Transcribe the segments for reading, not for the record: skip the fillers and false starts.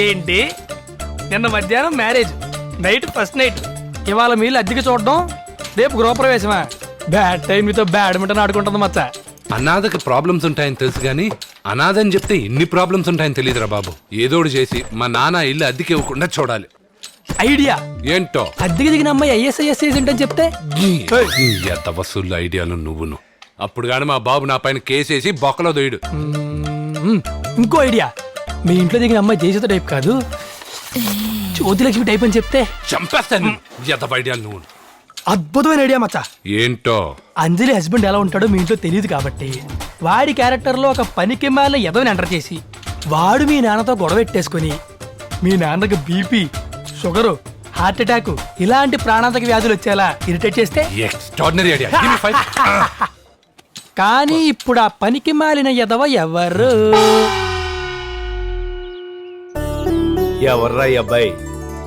ఏంటి నిన్న మధ్యాహ్నం మ్యారేజ్, నైట్ ఫస్ట్ నైట్, ఇవాళ మీళ్ళు అద్దెకి చూడడం, రేపు గృహప్రవేశమా? బ్యాడ్ టైం మీతో బ్యాడ్మింటన్ ఆడుకుంటుంది మచ్చ. అనాథకి ప్రాబ్లమ్స్ ఉంటాయని తెలుసు కానీ అనాథని చెప్తే ఇన్ని ప్రాబ్లమ్స్ ఉంటాయని తెలియదురా బాబు. ఏదోడు చేసి మా నాన్న ఇల్లు అద్దెకి ఇవ్వకుండా చూడాలి. ఐడియా ఏంటో అద్దెకి దిగిన అమ్మాయి ఐఎస్ఐఎస్ ఏజెంట్ అని చెప్తే ఎంత వసూళ్ళు ఐడియాలు నువ్వును. అప్పుడు కానీ మా బాబు నా పైన కేసేసి బొక్కలో దొయ్యడు. ఇంకో ఐడియా, మీ ఇంట్లో దిగిన అమ్మాయి జయసుత టైప్ కాదు, జ్యోతిలక్ష్మి టైప్ అని చెప్తే చంపేస్తాను. ఎంత ఐడియాలు నువ్వు. అద్భుతమైన ఐడియా మచ్చా. ఏంటో అంజలి హస్బెండ్ ఎలా ఉంటాడో మీ ఇంట్లో తెలియదు కాబట్టి వాడి క్యారెక్టర్ లో ఒక పనికి మాల ఎదవని ఎంటర్ చేసి వాడు మీ నాన్నతో గొడవ పెట్టేసుకుని మీ నాన్నకి బీపీ, షుగరు, హార్ట్ అటాక్ ఇలాంటి ప్రాణాంతక వ్యాధులు వచ్చేలా ఇరిటేట్ చేస్తే ఎక్స్ట్రాడినరీ ఐడియా. కానీ ఇప్పుడు ఆ పనికి మాలిన ఎదవ ఎవరు? ఎవర్రా ఈ అబ్బాయి?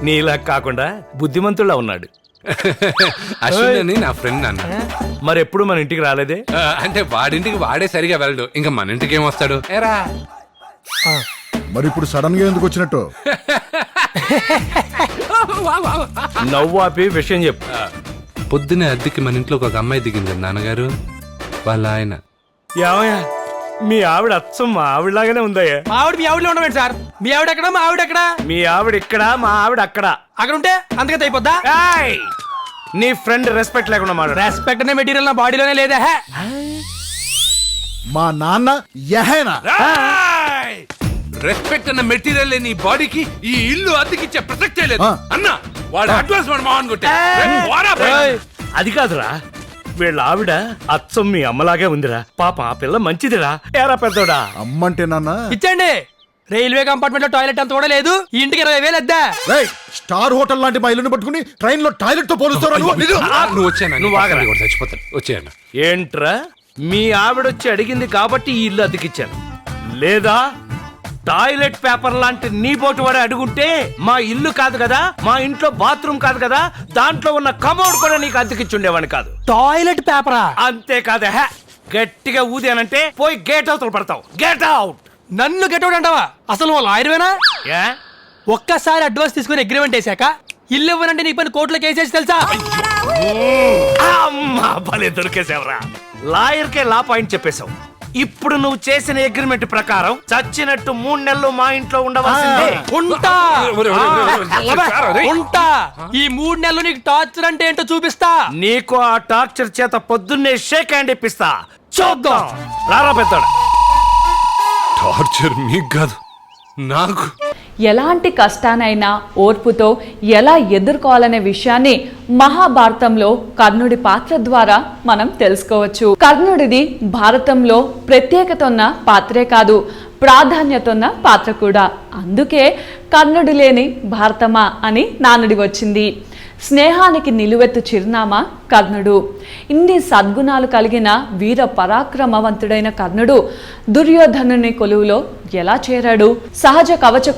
నీలా కాకుండా బుద్ధిమంతుల్లా ఉన్నాడు. అశ్విన్ అని నా ఫ్రెండ్ అన్న. మరెప్పుడు మన ఇంటికి రాలేదే? అంటే వాడింటికి వాడే సరిగా వెళ్ళడు, ఇంకా మన ఇంటికి ఏమొస్తాడు? ఏరా మరి ఇప్పుడు సడన్ గా ఎందుకు వచ్చినట్టు? నవ్వు ఆపి విషయం చెప్పు. పొద్దునే అద్దెకి మన ఇంట్లోకి ఒక అమ్మాయి దిగింది నాన్నగారు, వాళ్ళ ఆయన. ఏమయ్యా, మీ ఆవిడ అచ్చం మా ఆవిడలాగానే ఉందయ్యా. మా ఆవిడ మీ ఆవిడలో ఉండమేంటి సార్? మీ ఆవిడ ఎక్కడ, మా ఆవిడ ఎక్కడ? మీ ఆవిడ ఇక్కడ, మా ఆవిడ అక్కడ. అక్కడ ఉంటే అంతకైతే అయిపోద్దా? ఏయ్! నీ ఫ్రెండ్ రెస్పెక్ట్ లేకుండా మాట్లాడు. రెస్పెక్ట్ అనే మెటీరియల్ నా బాడీలోనే లేదా? మా నాన్న యహేనా? రెస్పెక్ట్ అన్న మెటీరియల్ నీ బాడీకి ఈ ఇల్లు అద్దెకిచ్చే ప్రసక్తే లేదు అన్న. వాడు అడ్వాన్స్ వాడు మామని కొట్టే. అది కాదురా, వీళ్ళ ఆవిడ అచ్చం మీ అమ్మలాగే ఉందిరా. పాప ఆ పిల్ల మంచిదిరా. ఏరా పెద్దోడా? అమ్మంటే నాన్న ఇచ్చండి. రైల్వే కంపార్ట్మెంట్ లో టాయిలెట్ అంత కూడా లేదు, ఈ ఇంటికి 20,000 అద్దా. స్టార్ హోటల్ లాంటి మా ఇల్లుని పట్టుకుని ట్రైన్ లో టాయిలెట్ తో పోలుస్తారు. నువ్వు వచ్చాను, నువ్వు ఆగరా. చచ్చిపోతాను. వచ్చాను. ఏంట్రా, మీ ఆవిడొచ్చి అడిగింది కాబట్టి ఈ ఇల్లు అద్దెకిచ్చాను. లేదా టాయిలెట్ పేపర్ లాంటి నీ పోటు వాడే అడుగుంటే మా ఇల్లు కాదు కదా, మా ఇంట్లో బాత్రూమ్ కాదు కదా, దాంట్లో ఉన్న కమోడ్ కూడా నీకు అద్దెకిచ్చుండేవాడిని కాదు. టాయిలెట్ పేపరా? అంతేకాదే, గట్టిగా ఊదానంటే పోయి గేట్ అవుట్ పడతావు. Gate out. నన్ను గెటౌట్ అంటావా? అసలు వాళ్ళు లాయర్వేనా? ఏ ఒక్కసారి అడ్వాన్స్ తీసుకుని అగ్రిమెంట్ వేసాక ఇల్లు ఇవ్వనంటే నీ పని కోర్టులో కేసేసి తెలుసా? అమ్మా, భలే దొరికేసావురా. లాయర్కే లా పాయింట్ చెప్పేశావు. ఇప్పుడు నువ్వు చేసిన అగ్రిమెంట్ ప్రకారం చచ్చినట్టు 3 నెలలు మా ఇంట్లో ఉండవలసిందే. ఉంటా ఉంటా. ఈ 3 నెలలు నీకు టార్చర్ అంటే ఏంటో చూపిస్తా. నీకు ఆ టార్చర్ చేత పొద్దున్నే షేక్ హ్యాండ్ ఇప్పిస్తా. చూద్దాం. రారా పెద్దోడా. టార్చర్ మీకు కాదు, నాకు. ఎలాంటి కష్టానైనా ఓర్పుతో ఎలా ఎదుర్కోవాలనే విషయాన్ని మహాభారతంలో కర్ణుడి పాత్ర ద్వారా మనం తెలుసుకోవచ్చు. కర్ణుడిది భారతంలో ప్రత్యేకత ఉన్న పాత్రే కాదు, ప్రాధాన్యత ఉన్న పాత్ర కూడా. అందుకే కర్ణుడు లేని భారతమా అని నానుడి వచ్చింది. స్నేహానికి నిలువెత్తు చిరునామా కర్ణుడు. ఇన్ని సద్గుణాలు కలిగిన వీర పరాక్రమవంతుడైన కర్ణుడు దుర్యోధనుని కొలువులో ఎలా చేరాడు? సహజ కవచ